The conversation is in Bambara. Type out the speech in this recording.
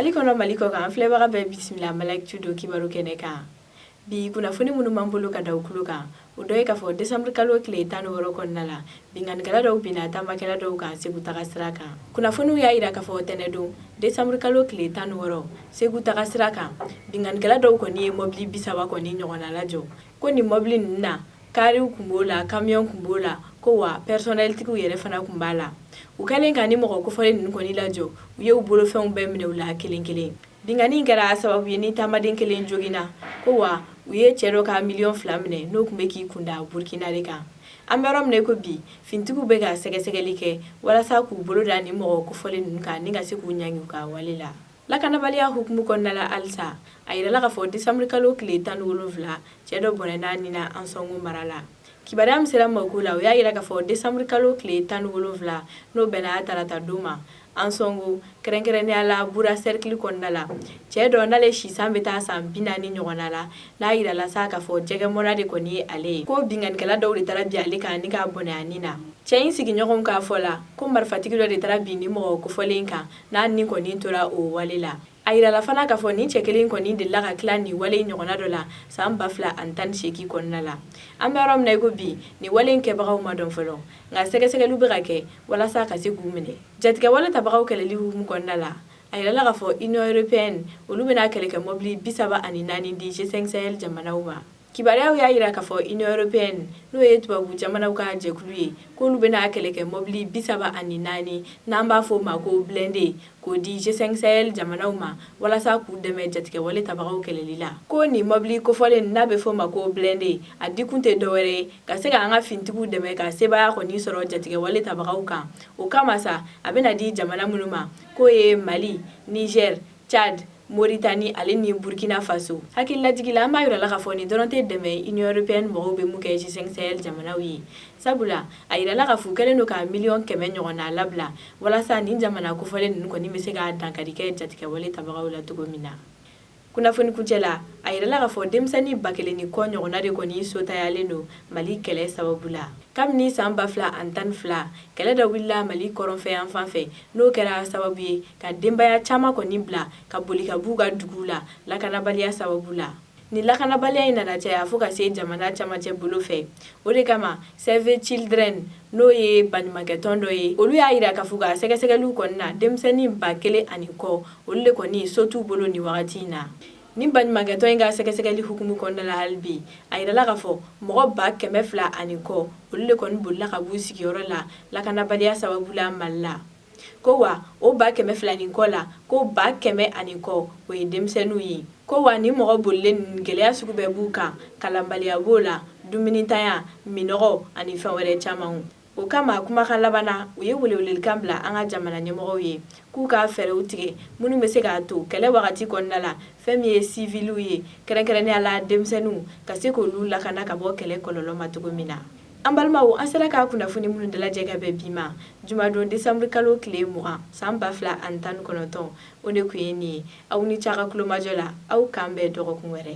Mali kɔnɔ Mali kɔ kan filɛbaga bɛɛ bisimila Malactu do kibaru kɛnɛ kan. Bi kunnafoni minnu b'an bolo ka da u tulo kan o dɔ ye k'a fɔ décembre kalo tile 16 kɔnɔna la bingannikɛla dɔw binna taambakɛla dɔw kan Segu taga sira kan. Kunnafoniw y'a jira k'a fɔ tɛnɛ don décembre kalo tile 16 Segu taga sira kan bingannikɛla dɔw kɔni ye mobili 30 kɔni ɲɔgɔnna lajɔ. Ko ni mobili ninnu na kariw kun b'o la camion kun b'o la ko wa personnel tigiw yɛrɛ fana kun b'a la. U kɛlen ka ni mɔgɔ kofɔlen ninnu kɔni lajɔ u ye u bolofɛnw bɛɛ minɛ u la kelen kelen. Bingani kɛra sababu ye ni taamaden kelen joginna ko wa u ye cɛ dɔ ka miliyɔn 2 minɛ n'o kun bɛ k'i kunda Burkina de kan. An bɛ yɔrɔ min ko bi fintigiw bɛ ka sɛgɛsɛgɛli kɛ walasa k'u bolo da ni mɔgɔ kofɔlen ninnu kan ni ka se k'u ɲangi u ka wale la. Lakanabaliya hukumu kɔnɔna la halisa a yirala k'a fɔ décembre kalo tile 17 cɛ dɔ bɔnɛna ni na Ansongo mara la. Kibaruya min sera Mako la o y'a jira k'a fɔ décembre kalo tile 17 n'o bɛnna tarata don ma Ansongo kɛrɛnkɛrɛnnenya la Bura cercle kɔnɔna la cɛ dɔ n'ale sisan bɛ taa san 40 ɲɔgɔnna la n'a yirala sa k'a fɔ jɛgɛmɔna de kɔni ye ale ye ko bingannikɛla dɔw de taara bin ale kan ni k'a bɔnɛ a nin na. Cɛ in sigiɲɔgɔnw k'a fɔ la ko marifatigi dɔ de taara bin ni mɔgɔ kofɔlen kan n'a ni kɔni tora o wale la. A yirala fana k'a fɔ nin cɛ kelen kɔni delila ka tila nin wale ɲɔgɔnna dɔ la san 2018 kɔnɔna la. An bɛ yɔrɔ min ko bi ni wale in kɛbagaw ma dɔn fɔlɔ nka sɛgɛsɛgɛliw bɛ ka kɛ walasa ka se k'u minɛ. Jatigɛ wale tabagaw kɛlɛli hukumu kɔnɔna la a yirala k'a fɔ Union européenne olu bɛna kɛlɛkɛ mobili 34 di G5 Sahel jamanaw ma. Kibaruyaw y'a jira k'a fɔ Union européenne n'o ye tubabu jamanaw ka jɛkulu ye k'olu bɛna kɛlɛkɛ mobili 34 n'an b'a fɔ o ma ko blindé k'o di G5 Sahel jamanaw ma walasa k'u dɛmɛ jatigɛ wale tabagaw kɛlɛli la. Ko ni mobili kofɔlen n'a bɛ fɔ o ma ko blindé a dikun tɛ dɔwɛrɛ ye ka se ka an ka fintigiw dɛmɛ ka sebaya kɔni sɔrɔ jatigɛ wale tabagaw kan. O kama sa a bɛna di jamana minnu ma k'o ye Mali, Niger, Tchad, Mauritanie ale ni Burkina Faso. Hakililajigi la an b'a yirala k'a fɔ ni dɔrɔn tɛ dɛmɛ Union européenne mɔgɔw bɛ mun kɛ G5 Sahel jamanaw ye. Sabula a yirala k'a fɔ u kɛlen don ka miliyɔn 100 ɲɔgɔnna labila walasa nin jamana kofɔlen ninnu kɔni bɛ se ka dankari kɛ jatigɛ wale tabagaw la cogo min na. Kunnafoni kuncɛ la a yirala k'a fɔ denmisɛnnin 1000 ni kɔ ɲɔgɔnna de kɔni sotayalen don Mali kɛlɛ sababu la. Kabini san 2012 kɛlɛ dɔ wulila Mali kɔrɔnfɛ yan fan fɛ n'o kɛra sababu ye ka denbaya caman kɔni bila ka boli ka b'u ka duguw la lakanabaliya sababu la. Ni lakanabaliya in nana caya fo ka se jamana camancɛ bolo fɛ. O de kama Save Children n'o ye baɲumankɛ tɔn dɔ ye olu y'a jira k'a fɔ ka sɛgɛsɛgɛliw kɔni na denmisɛnnin 1000 ani kɔ olu de kɔni so t'u bolo ni wagati in na. Ni baɲumankɛ tɔn in ka sɛgɛsɛgɛli hukumu kɔnɔna la hali bi a yirala k'a fɔ mɔgɔ 200 ani kɔ olu de kɔni bolila ka b'u sigiyɔrɔ la lakanabaliya sababu la Mali la. Ko wa o 200 ni kɔ la ko 100 ani kɔ o ye denmisɛnninw ye. Ko wa ni mɔgɔ bolilen ninnu gɛlɛya sugu bɛɛ b'u kan kalanbaliya b'o la dumunitanya minɔgɔ ani fɛn wɛrɛ camanw. O kama kumakan laban na u ye welewelekan bila an ka jamana ɲɛmɔgɔw ye k'u ka fɛɛrɛw tigɛ minnu bɛ se k'a to kɛlɛ wagati kɔnɔna la fɛn min ye civiliw ye kɛrɛnkɛrɛnnenya la denmisɛnninw ka se k'olu lakana ka bɔ kɛlɛ kɔlɔlɔ ma cogo min na. An balimaw an sera ka kunnafoni minnu dalajɛ ka bɛn bi ma jumadon décembre kalo tile 20 san 2019 o de kun ye nin ye aw ni ce a ka kulomajɔ la aw k'an bɛn dɔgɔkun wɛrɛ.